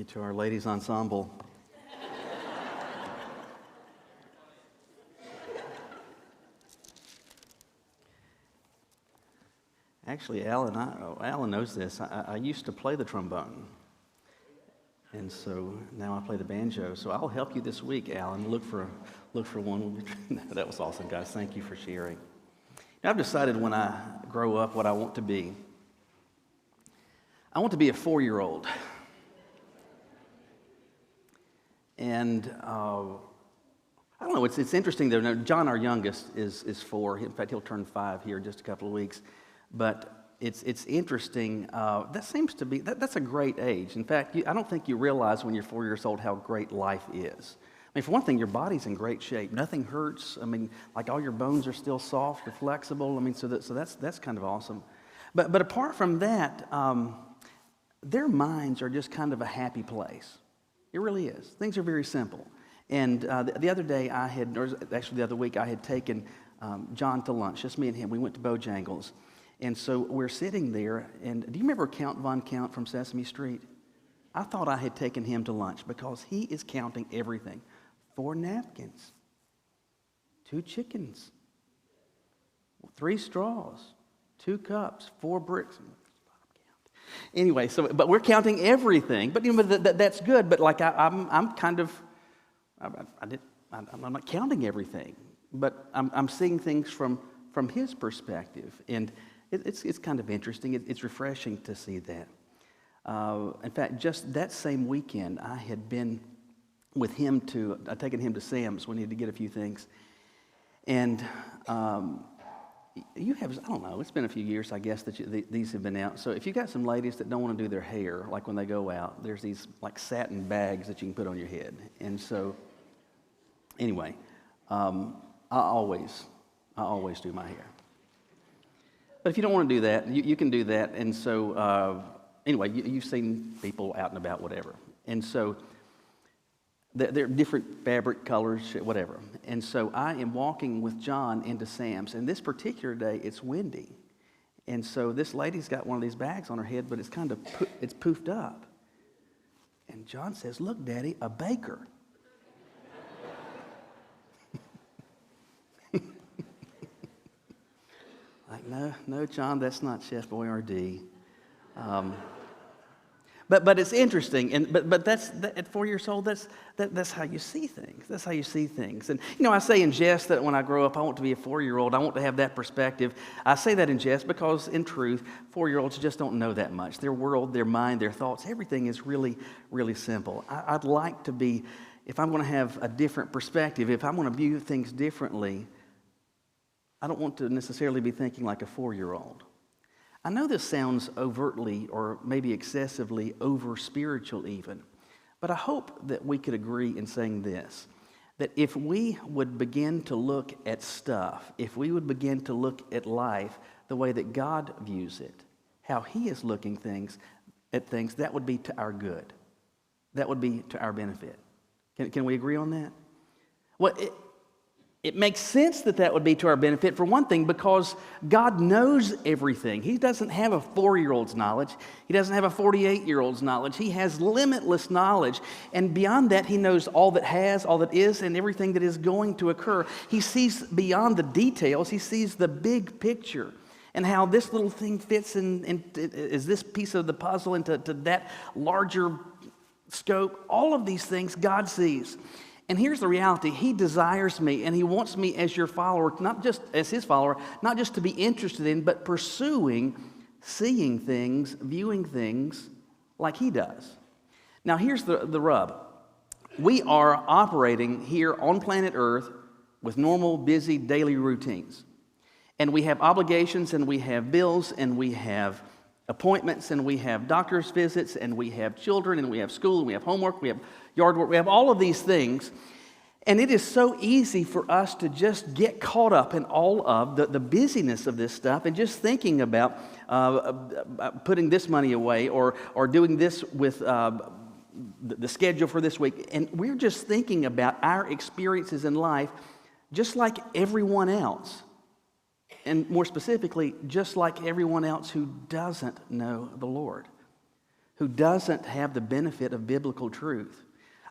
you to our ladies ensemble. Actually, Alan knows this. I used to play the trombone, and so now I play the banjo. So I'll help you this week, Alan. Look for one. That was awesome, guys. Thank you for sharing. Now, I've decided when I grow up what I want to be. I want to be a 4-year-old. And I don't know, it's interesting though. Now, John, our youngest, is 4. In fact, he'll turn 5 here in just a couple of weeks. But it's interesting. That seems to be, that's a great age. In fact, I don't think you realize when you're 4 years old how great life is. I mean, for one thing, your body's in great shape. Nothing hurts. I mean, like all your bones are still soft or flexible. I mean, so that's kind of awesome. But apart from that, their minds are just kind of a happy place. It really is. Things are very simple. And the other day the other week, I had taken John to lunch, just me and him. We went to Bojangles. And so we're sitting there, and do you remember Count Von Count from Sesame Street? I thought I had taken him to lunch because he is counting everything. 4 napkins, 2 chickens, 3 straws, 2 cups, 4 bricks. Anyway, but we're counting everything. But that's good. But like I'm not counting everything. But I'm seeing things from his perspective, and it's kind of interesting. It's refreshing to see that. In fact, just that same weekend, I had been with him I'd taken him to Sam's. We needed to get a few things, and I don't know, it's been a few years, I guess, that these have been out. So if you've got some ladies that don't want to do their hair, like when they go out, there's these like satin bags that you can put on your head. And so, anyway, I always do my hair. But if you don't want to do that, you can do that. And so, anyway, you've seen people out and about, whatever. And so, there are different fabric colors, whatever. And so I am walking with John into Sam's. And this particular day, it's windy. And so this lady's got one of these bags on her head, but it's kind of it's poofed up. And John says, "Look, Daddy, a baker." Like, no, John, that's not Chef Boyardee. But it's interesting, but that's at 4 years old. That's how you see things. That's how you see things. And I say in jest that when I grow up, I want to be a 4-year-old. I want to have that perspective. I say that in jest because, in truth, 4-year-olds just don't know that much. Their world, their mind, their thoughts, everything is really, really simple. I'd like to be, if I'm going to have a different perspective, if I'm going to view things differently, I don't want to necessarily be thinking like a 4-year-old. I know this sounds overtly or maybe excessively over-spiritual even, but I hope that we could agree in saying this, that if we would begin to look at stuff, if we would begin to look at life the way that God views it, how He is looking at things, that would be to our good. That would be to our benefit. Can we agree on that? Well, it makes sense that would be to our benefit, for one thing, because God knows everything. He doesn't have a 4-year-old's knowledge. He doesn't have a 48-year-old's knowledge. He has limitless knowledge. And beyond that, He knows all that has, all that is, and everything that is going to occur. He sees beyond the details. He sees the big picture and how this little thing fits in is this piece of the puzzle into that larger scope. All of these things God sees. And here's the reality. He desires me, and He wants me as your follower, not just as His follower, not just to be interested in, but pursuing, seeing things, viewing things like He does. Now, here's the rub. We are operating here on planet Earth with normal, busy, daily routines. And we have obligations, and we have bills, and we have appointments, and we have doctor's visits, and we have children, and we have school, and we have homework, we have yard work, we have all of these things. And it is so easy for us to just get caught up in all of the busyness of this stuff and just thinking about putting this money away or doing this with the schedule for this week. And we're just thinking about our experiences in life just like everyone else. And more specifically, just like everyone else who doesn't know the Lord, who doesn't have the benefit of biblical truth.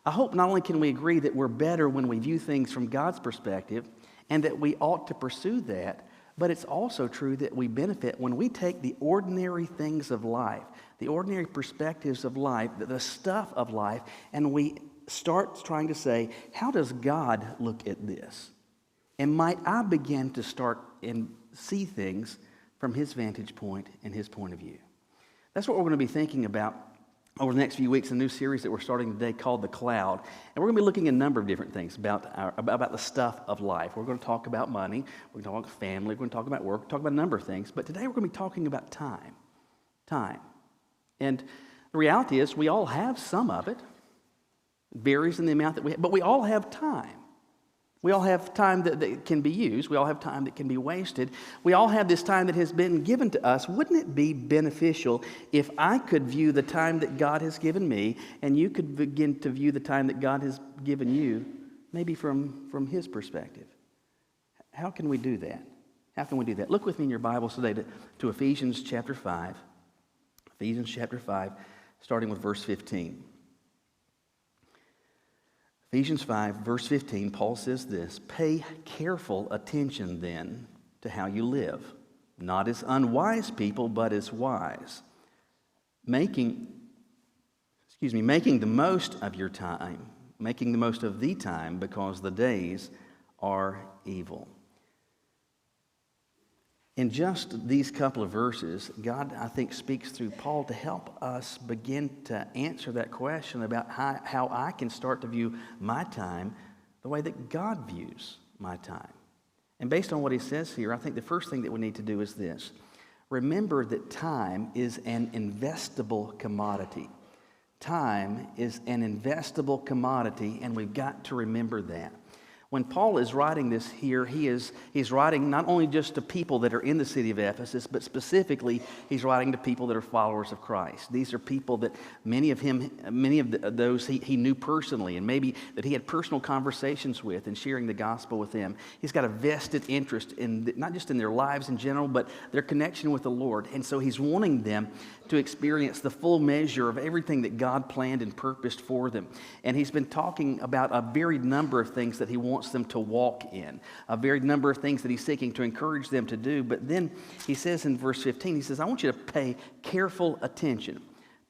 I hope not only can we agree that we're better when we view things from God's perspective and that we ought to pursue that, but it's also true that we benefit when we take the ordinary things of life, the ordinary perspectives of life, the stuff of life, and we start trying to say, how does God look at this? And might I begin to start and see things from His vantage point and His point of view? That's what we're going to be thinking about over the next few weeks, a new series that we're starting today called The Cloud. And we're going to be looking at a number of different things about the stuff of life. We're going to talk about money, we're going to talk about family, we're going to talk about work, talk about a number of things. But today we're going to be talking about time. Time. And the reality is we all have some of it. It varies in the amount that we have, but we all have time. We all have time that can be used. We all have time that can be wasted. We all have this time that has been given to us. Wouldn't it be beneficial if I could view the time that God has given me and you could begin to view the time that God has given you, maybe from His perspective? How can we do that? How can we do that? Look with me in your Bibles today to Ephesians chapter 5. Ephesians chapter 5, starting with verse 15. Ephesians 5, verse 15, Paul says this, "Pay careful attention then to how you live, not as unwise people, but as wise, making the most of your time, making the most of the time, because the days are evil." In just these couple of verses, God, I think, speaks through Paul to help us begin to answer that question about how I can start to view my time the way that God views my time. And based on what he says here, I think the first thing that we need to do is this. Remember that time is an investable commodity. Time is an investable commodity, and we've got to remember that. When Paul is writing this here, he's writing not only just to people that are in the city of Ephesus, but specifically he's writing to people that are followers of Christ. These are people that many of those he knew personally, and maybe that he had personal conversations with and sharing the gospel with them. He's got a vested interest in not just in their lives in general, but their connection with the Lord. And so he's wanting them to experience the full measure of everything that God planned and purposed for them. And he's been talking about a varied number of things that he wants them to walk in, a varied number of things that he's seeking to encourage them to do. But then he says in verse 15, he says, I want you to pay careful attention.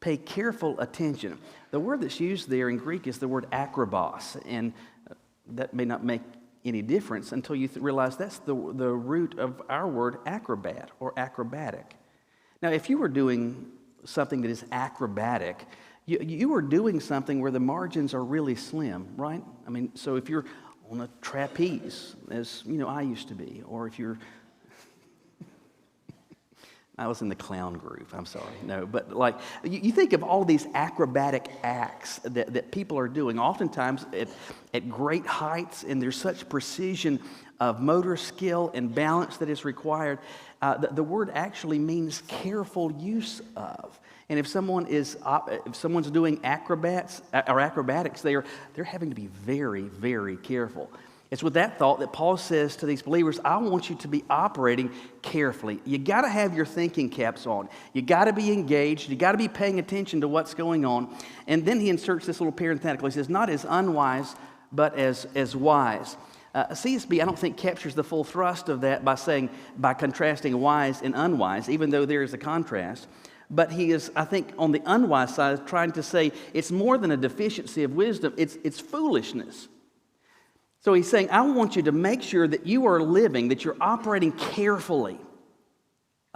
Pay careful attention. The word that's used there in Greek is the word akrobos, and that may not make any difference until you realize that's the root of our word acrobat or acrobatic. Now, if you were doing something that is acrobatic, you are doing something where the margins are really slim, right? I mean, so if you're on a trapeze, as I used to be, or if you're, I was in the clown group, I'm sorry, no, but like, you think of all these acrobatic acts that people are doing, oftentimes at great heights, and there's such precision of motor skill and balance that is required. The word actually means careful use of. And if someone's doing acrobatics, they're having to be very, very careful. It's with that thought that Paul says to these believers, I want you to be operating carefully. You got to have your thinking caps on. You got to be engaged. You got to be paying attention to what's going on. And then he inserts this little parenthetical. He says, not as unwise, but as wise. CSB, I don't think, captures the full thrust of that by contrasting wise and unwise, even though there is a contrast. But he is, I think, on the unwise side, trying to say it's more than a deficiency of wisdom, it's foolishness. So he's saying, I want you to make sure that you are living, that you're operating carefully.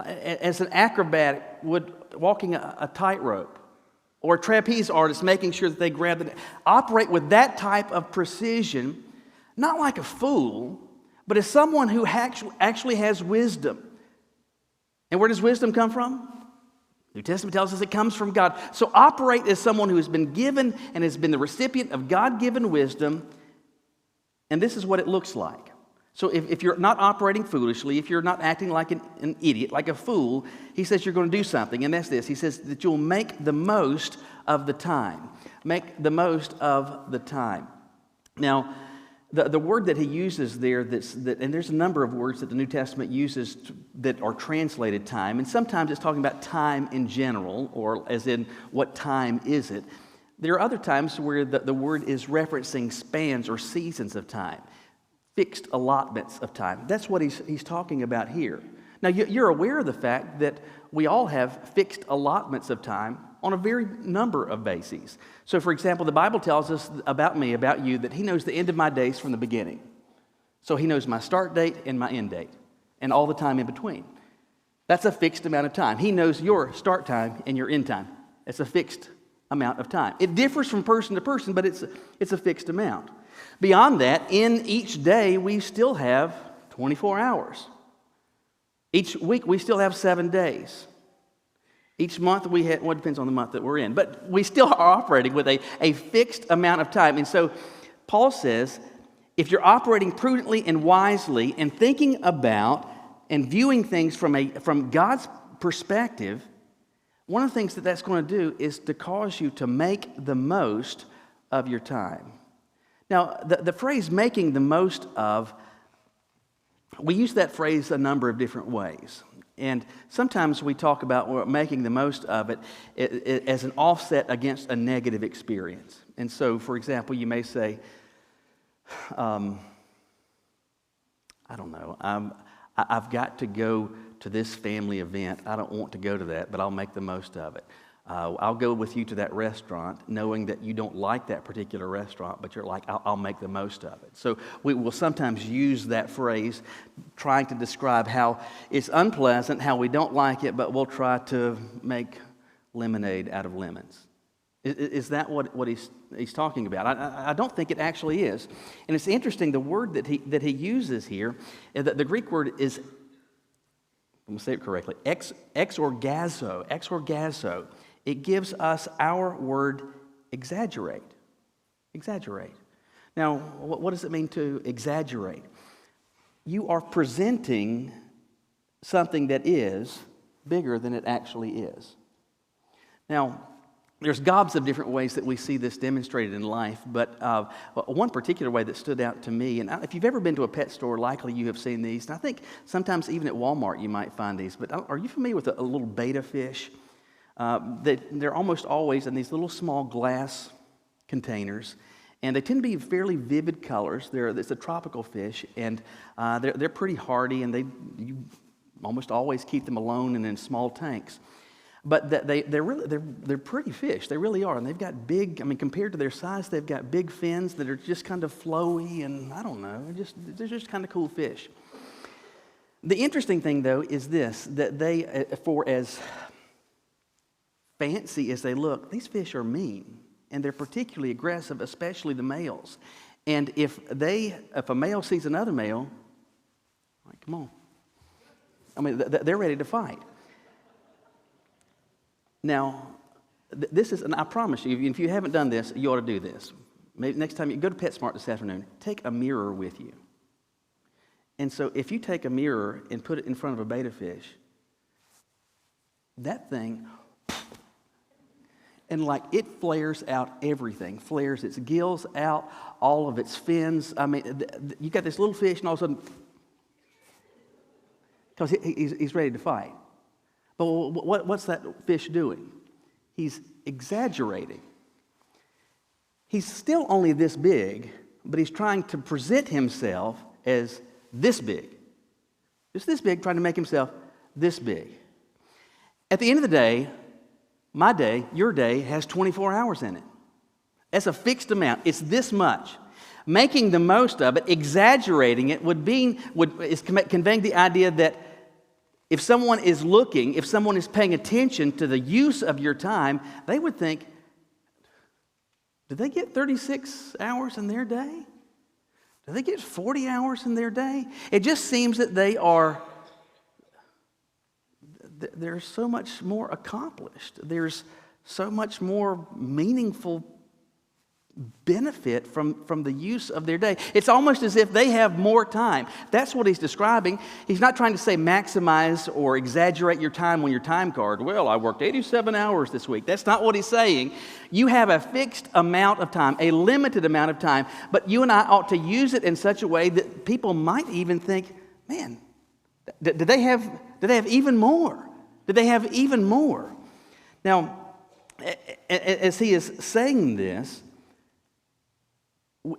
As an acrobat would walking a tightrope, or a trapeze artist making sure that they operate with that type of precision, not like a fool, but as someone who actually has wisdom. And where does wisdom come from? The New Testament tells us it comes from God. So operate as someone who has been given and has been the recipient of God-given wisdom, and this is what it looks like. So if you're not operating foolishly, if you're not acting like an idiot, like a fool, he says you're going to do something, and that's this. He says that you'll make the most of the time. Make the most of the time. Now, The word that he uses there, and there's a number of words that the New Testament uses that are translated time, and sometimes it's talking about time in general, or as in what time is it. There are other times where the word is referencing spans or seasons of time, fixed allotments of time. That's what he's talking about here. Now, you're aware of the fact that we all have fixed allotments of time on a very number of bases. So, for example, the Bible tells us about me, about you, that he knows the end of my days from the beginning. So he knows my start date and my end date, and all the time in between. That's a fixed amount of time. He knows your start time and your end time. It's a fixed amount of time. It differs from person to person, but it's a fixed amount. Beyond that, in each day, we still have 24 hours. Each week, we still have 7 days. Each month, it depends on the month that we're in, but we still are operating with a fixed amount of time. And so Paul says, if you're operating prudently and wisely and thinking about and viewing things from God's perspective, one of the things that's going to do is to cause you to make the most of your time. Now, the phrase making the most of, we use that phrase a number of different ways. And sometimes we talk about making the most of it as an offset against a negative experience. And so, for example, you may say, I don't know, I've got to go to this family event. I don't want to go to that, but I'll make the most of it. I'll go with you to that restaurant, knowing that you don't like that particular restaurant, but you're like, I'll make the most of it. So we will sometimes use that phrase trying to describe how it's unpleasant, how we don't like it, but we'll try to make lemonade out of lemons. Is that what he's talking about? I don't think it actually is. And it's interesting, the word that he uses here, the Greek word is, I'm going to say it correctly, exorgazo. It gives us our word exaggerate. Exaggerate. Now, what does it mean to exaggerate? You are presenting something that is bigger than it actually is. Now, there's gobs of different ways that we see this demonstrated in life, but one particular way that stood out to me, and if you've ever been to a pet store, likely you have seen these, and I think sometimes even at Walmart you might find these, but are you familiar with a little betta fish? They're almost always in these little small glass containers, and they tend to be fairly vivid colors. It's a tropical fish, and they're pretty hardy, and you almost always keep them alone and in small tanks. But they're pretty fish. They really are, and they've got big. I mean, compared to their size, they've got big fins that are just kind of flowy, and I don't know, they're just kind of cool fish. The interesting thing, though, is this: that they, for as fancy as they look, these fish are mean, and they're particularly aggressive, especially the males. And if a male sees another male, like, come on. I mean, they're ready to fight. Now, this is, and I promise you, if you haven't done this, you ought to do this. Maybe next time you go to PetSmart this afternoon, take a mirror with you. And so if you take a mirror and put it in front of a betta fish, that thing, and like it flares out everything, flares its gills out, all of its fins. I mean, you got this little fish, and all of a sudden, because he's ready to fight. But what's that fish doing? He's exaggerating. He's still only this big, but he's trying to present himself as this big. Just this big, trying to make himself this big. At the end of the day, my day, your day, has 24 hours in it. That's a fixed amount. It's this much. Making the most of it, exaggerating it, is conveying the idea that if someone is looking, if someone is paying attention to the use of your time, they would think, did they get 36 hours in their day? Do they get 40 hours in their day? It just seems that they're so much more accomplished. There's so much more meaningful benefit from the use of their day. It's almost as if they have more time. That's what he's describing. He's not trying to say maximize or exaggerate your time on your time card. Well, I worked 87 hours this week. That's not what he's saying. You have a fixed amount of time, a limited amount of time, but you and I ought to use it in such a way that people might even think, man, did they have even more? Did they have even more? Now, as he is saying this,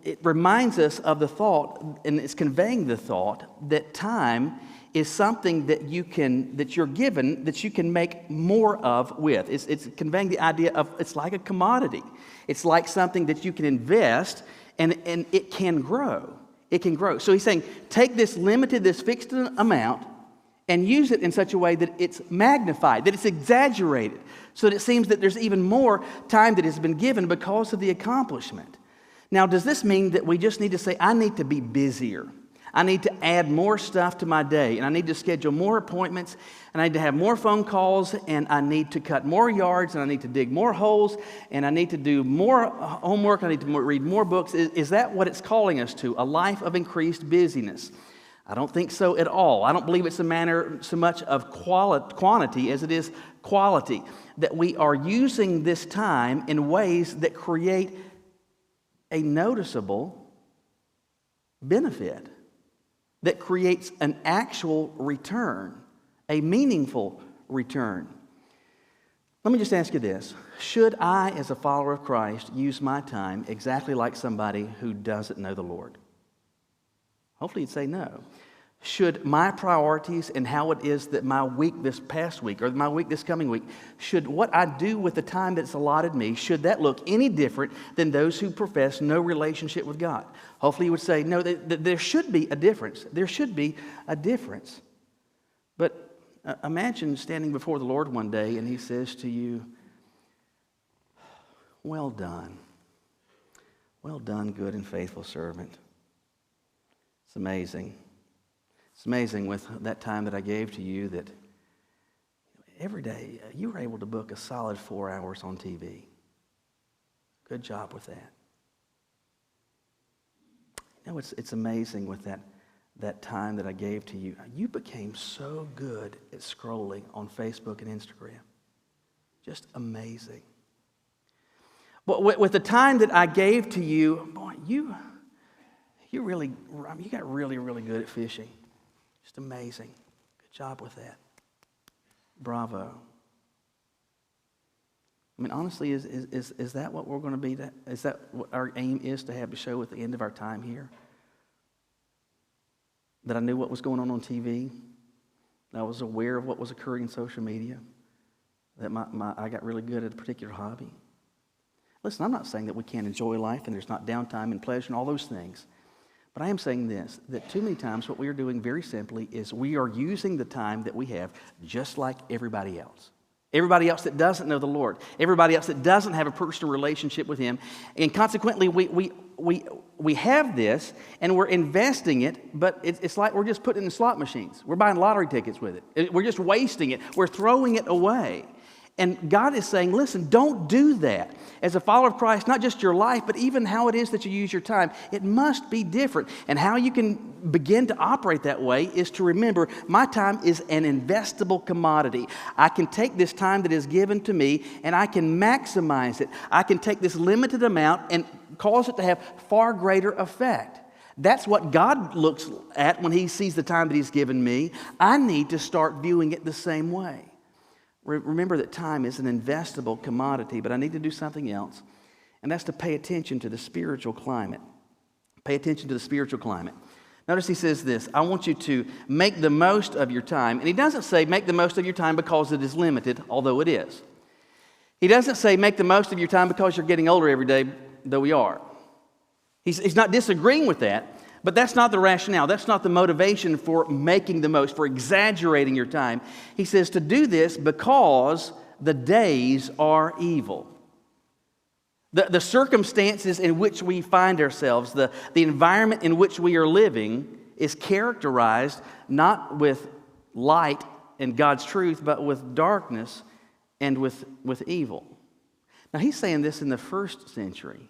it reminds us of the thought, and it's conveying the thought that time is something that you're given, that you can make more of with. It's conveying the idea of it's like a commodity. It's like something that you can invest, and it can grow. It can grow. So he's saying, take this fixed amount, and use it in such a way that it's magnified, that it's exaggerated, so that it seems that there's even more time that has been given because of the accomplishment. Now, does this mean that we just need to say, I need to be busier? I need to add more stuff to my day, and I need to schedule more appointments, and I need to have more phone calls, and I need to cut more yards, and I need to dig more holes, and I need to do more homework, I need to read more books? Is that what it's calling us to, a life of increased busyness? I don't think so at all. I don't believe it's a matter so much of quantity as it is quality, that we are using this time in ways that create a noticeable benefit, that creates an actual return, a meaningful return. Let me just ask you this. Should I, as a follower of Christ, use my time exactly like somebody who doesn't know the Lord? Hopefully you'd say no. Should my priorities and how it is that my week this past week or my week this coming week, should what I do with the time that's allotted me, should that look any different than those who profess no relationship with God? Hopefully you would say, no, there should be a difference. There should be a difference. But imagine standing before the Lord one day and he says to you, well done. Well done, good and faithful servant. It's amazing. It's amazing with that time that I gave to you that every day you were able to book a solid 4 hours on TV. Good job with that. You know, it's amazing with that time that I gave to you. You became so good at scrolling on Facebook and Instagram. Just amazing. But with the time that I gave to you, boy, you got really, really good at fishing. Just amazing. Good job with that. Bravo. I mean, honestly, is that what we're going to be? Is that what our aim is to have to show at the end of our time here? That I knew what was going on TV? That I was aware of what was occurring in social media? That I got really good at a particular hobby? Listen, I'm not saying that we can't enjoy life and there's not downtime and pleasure and all those things. But I am saying this, that too many times what we are doing very simply is we are using the time that we have just like everybody else. Everybody else that doesn't know the Lord. Everybody else that doesn't have a personal relationship with Him. And consequently, we have this and we're investing it, but it's like we're just putting it in slot machines. We're buying lottery tickets with it. We're just wasting it. We're throwing it away. And God is saying, listen, don't do that. As a follower of Christ, not just your life, but even how it is that you use your time, it must be different. And how you can begin to operate that way is to remember, my time is an investable commodity. I can take this time that is given to me and I can maximize it. I can take this limited amount and cause it to have far greater effect. That's what God looks at when He sees the time that He's given me. I need to start viewing it the same way. Remember that time is an investable commodity, but I need to do something else, and that's to pay attention to the spiritual climate. Pay attention to the spiritual climate. Notice he says this, I want you to make the most of your time. And he doesn't say make the most of your time because it is limited, although it is. He doesn't say make the most of your time because you're getting older every day, though we are. He's not disagreeing with that. But that's not the rationale. That's not the motivation for making the most, for exaggerating your time. He says to do this because the days are evil. The circumstances in which we find ourselves, the environment in which we are living is characterized not with light and God's truth, but with darkness and with evil. Now he's saying this in the first century.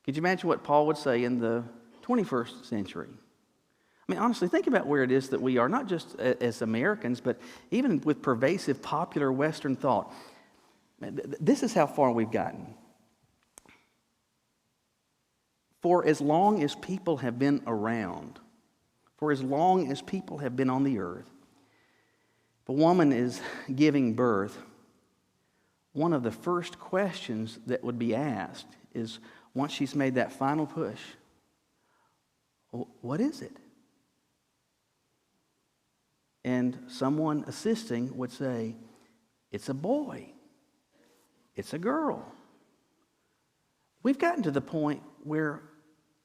Could you imagine what Paul would say in the 21st century? I mean, honestly, think about where it is that we are, not just as Americans, but even with pervasive popular Western thought. This is how far we've gotten. For as long as people have been around, for as long as people have been on the earth, if a woman is giving birth, one of the first questions that would be asked is, once she's made that final push, what is it? And someone assisting would say, it's a boy. It's a girl. We've gotten to the point where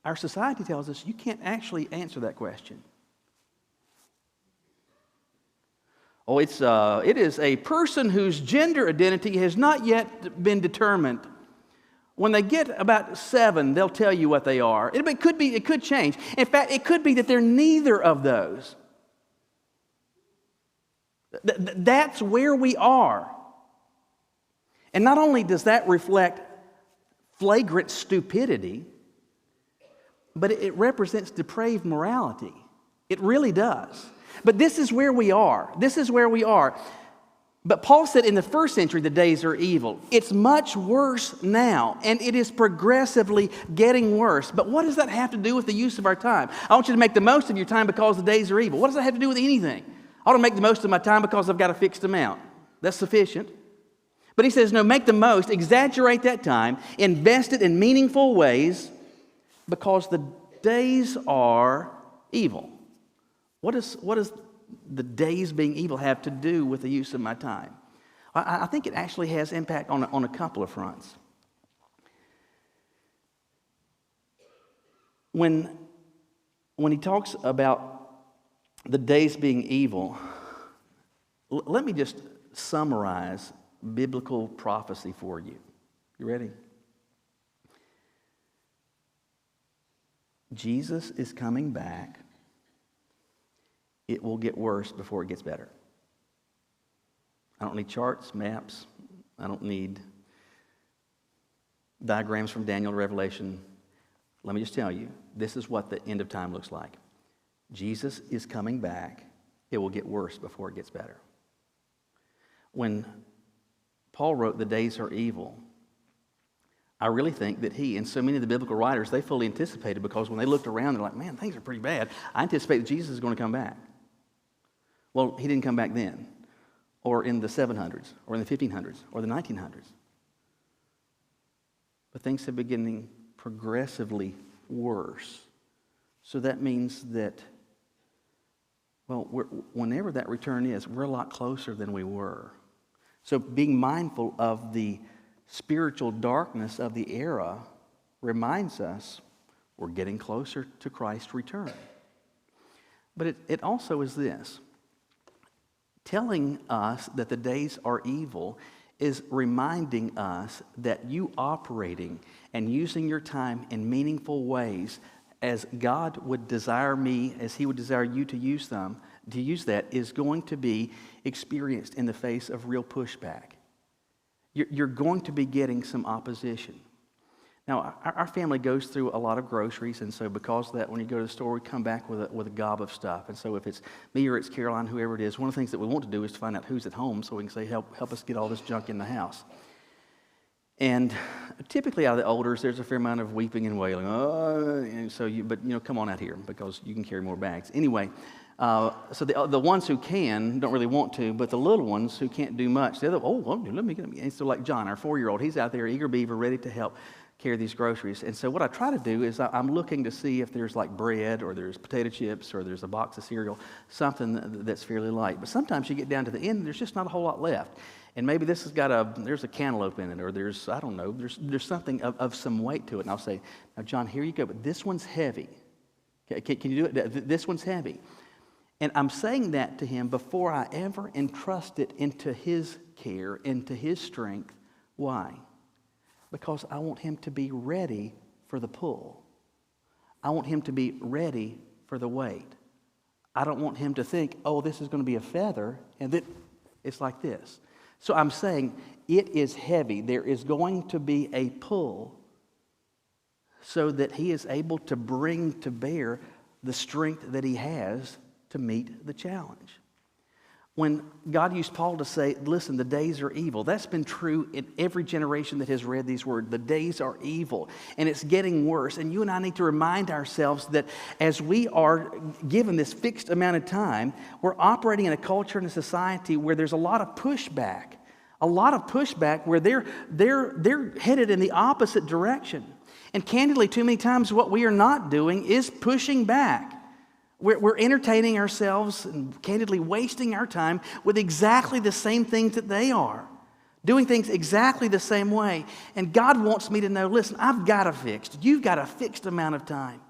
our society tells us you can't actually answer that question. Oh, it is a person whose gender identity has not yet been determined. When they get about 7, they'll tell you what they are. It could change. In fact, it could be that they're neither of those. That's where we are. And not only does that reflect flagrant stupidity, but it represents depraved morality. It really does. But this is where we are. This is where we are. But Paul said in the first century, the days are evil. It's much worse now, and it is progressively getting worse. But what does that have to do with the use of our time? I want you to make the most of your time because the days are evil. What does that have to do with anything? I want to make the most of my time because I've got a fixed amount. That's sufficient. But he says, no, make the most, exaggerate that time, invest it in meaningful ways because the days are evil. What does the days being evil have to do with the use of my time? I think it actually has impact on a couple of fronts. When he talks about the days being evil, let me just summarize biblical prophecy for you. You ready? Jesus is coming back. It will get worse before it gets better. I don't need charts, maps. I don't need diagrams from Daniel to Revelation. Let me just tell you, this is what the end of time looks like. Jesus is coming back. It will get worse before it gets better. When Paul wrote, the days are evil, I really think that he and so many of the biblical writers, they fully anticipated, because when they looked around, they're like, man, things are pretty bad. I anticipate that Jesus is going to come back. Well, he didn't come back then, or in the 700s, or in the 1500s, or the 1900s. But things have been getting progressively worse. So that means that, well, whenever that return is, we're a lot closer than we were. So being mindful of the spiritual darkness of the era reminds us we're getting closer to Christ's return. But it also is this. Telling us that the days are evil is reminding us that you operating and using your time in meaningful ways as God would desire me, as He would desire you to use that, is going to be experienced in the face of real pushback. You're going to be getting some opposition. Now, our family goes through a lot of groceries, and so because of that, when you go to the store, we come back with a gob of stuff. And so if it's me or it's Caroline, whoever it is, one of the things that we want to do is to find out who's at home so we can say, help us get all this junk in the house. And typically out of the elders, there's a fair amount of weeping and wailing. And so come on out here because you can carry more bags. Anyway, so the ones who can don't really want to, but the little ones who can't do much, they're let me get them. And so like John, our 4-year-old, he's out there, eager beaver, ready to help carry these groceries. And so what I try to do is I'm looking to see if there's like bread or there's potato chips or there's a box of cereal, something that's fairly light. But sometimes you get down to the end and there's just not a whole lot left. And maybe this has there's a cantaloupe in it, or there's something of some weight to it. And I'll say, now John, here you go, but this one's heavy. Can you do it? This one's heavy. And I'm saying that to him before I ever entrust it into his care, into his strength. Why? Because I want him to be ready for the pull. I want him to be ready for the weight. I don't want him to think, this is going to be a feather, and that it's like this. So I'm saying it is heavy. There is going to be a pull. so that he is able to bring to bear the strength that he has to meet the challenge. When God used Paul to say, listen, the days are evil, that's been true in every generation that has read these words. The days are evil, and it's getting worse. And you and I need to remind ourselves that as we are given this fixed amount of time, we're operating in a culture and a society where there's a lot of pushback. A lot of pushback where they're headed in the opposite direction. And candidly, too many times what we are not doing is pushing back. We're entertaining ourselves and candidly wasting our time with exactly the same things that they are. Doing things exactly the same way. And God wants me to know, listen, I've got a fixed. You've got a fixed amount of time.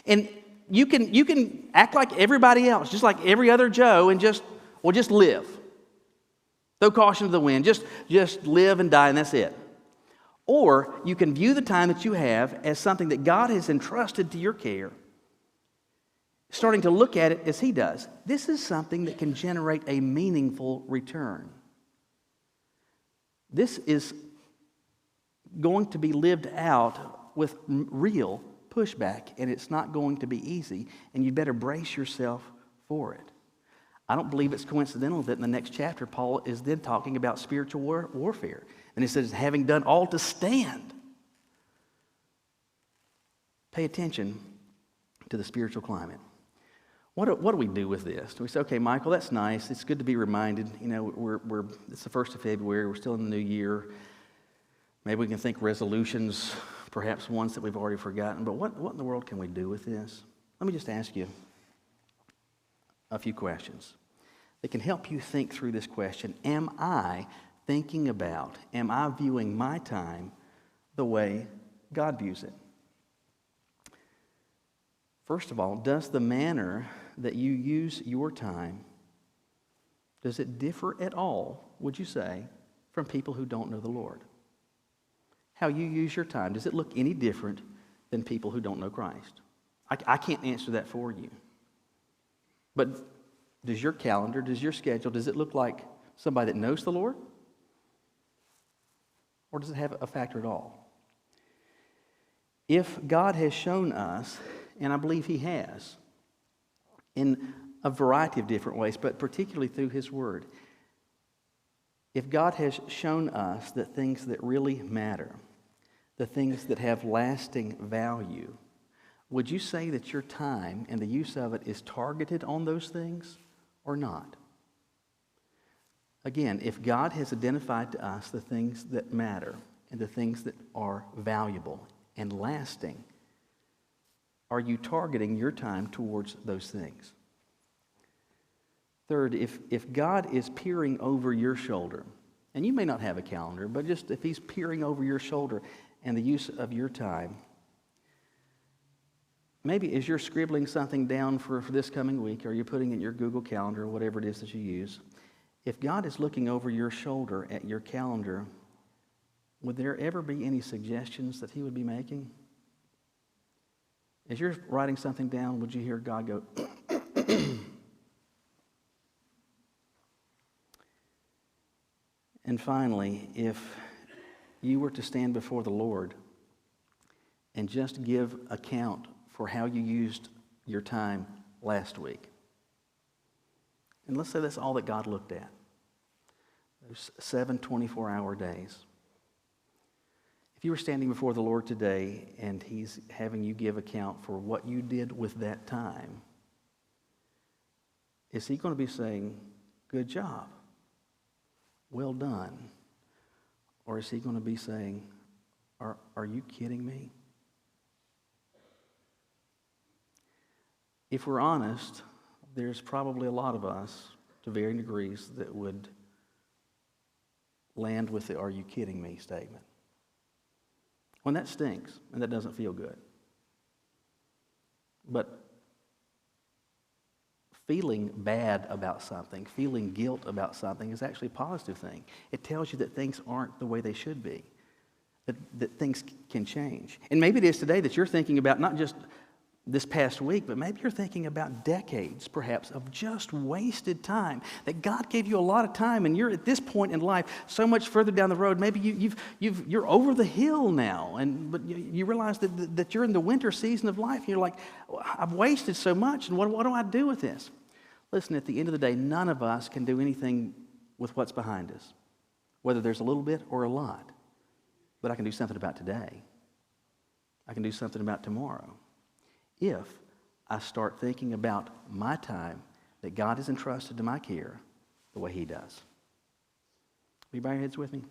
And you can act like everybody else, just like every other Joe, and just live. Throw caution to the wind. Just live and die, and that's it. Or you can view the time that you have as something that God has entrusted to your care, starting to look at it as he does. This is something that can generate a meaningful return. This is going to be lived out with real pushback, and it's not going to be easy, and you better brace yourself for it. I don't believe it's coincidental that in the next chapter, Paul is then talking about spiritual warfare. And he says, having done all to stand. Pay attention to the spiritual climate. What do we do with this? Do we say, okay, Michael, that's nice. It's good to be reminded. You know, it's the 1st of February. We're still in the new year. Maybe we can think resolutions, perhaps ones that we've already forgotten. But what in the world can we do with this? Let me just ask you a few questions that can help you think through this question. Am I viewing my time the way God views it? First of all, does the manner that you use your time, does it differ at all, would you say, from people who don't know the Lord? How you use your time, does it look any different than people who don't know Christ? I can't answer that for you. But does your calendar, does your schedule, does it look like somebody that knows the Lord? Or does it have a factor at all? If God has shown us, and I believe he has, in a variety of different ways, but particularly through his word, if God has shown us that things that really matter, the things that have lasting value, would you say that your time and the use of it is targeted on those things or not? Again, if God has identified to us the things that matter and the things that are valuable and lasting, are you targeting your time towards those things? Third, if God is peering over your shoulder, and you may not have a calendar, but just if he's peering over your shoulder and the use of your time, maybe as you're scribbling something down for this coming week, or you're putting it in your Google Calendar, or whatever it is that you use, if God is looking over your shoulder at your calendar, would there ever be any suggestions that he would be making? As you're writing something down, would you hear God go, And finally, if you were to stand before the Lord and just give account for how you used your time last week, and let's say that's all that God looked at, those 7 24-hour days. If you were standing before the Lord today and he's having you give account for what you did with that time, is he going to be saying, good job, well done? Or is he going to be saying, are you kidding me? If we're honest, there's probably a lot of us, to varying degrees, that would land with the "are you kidding me" statement. When that stinks, and that doesn't feel good. But feeling bad about something, feeling guilt about something is actually a positive thing. It tells you that things aren't the way they should be, that things can change. And maybe it is today that you're thinking about not just this past week, but maybe you're thinking about decades, perhaps, of just wasted time. That God gave you a lot of time, and you're at this point in life so much further down the road. Maybe you're over the hill now, but you realize that you're in the winter season of life, and you're like, I've wasted so much, and what do I do with this? Listen, at the end of the day, none of us can do anything with what's behind us, whether there's a little bit or a lot. But I can do something about today. I can do something about tomorrow. If I start thinking about my time that God has entrusted to my care the way He does. Will you bow your heads with me?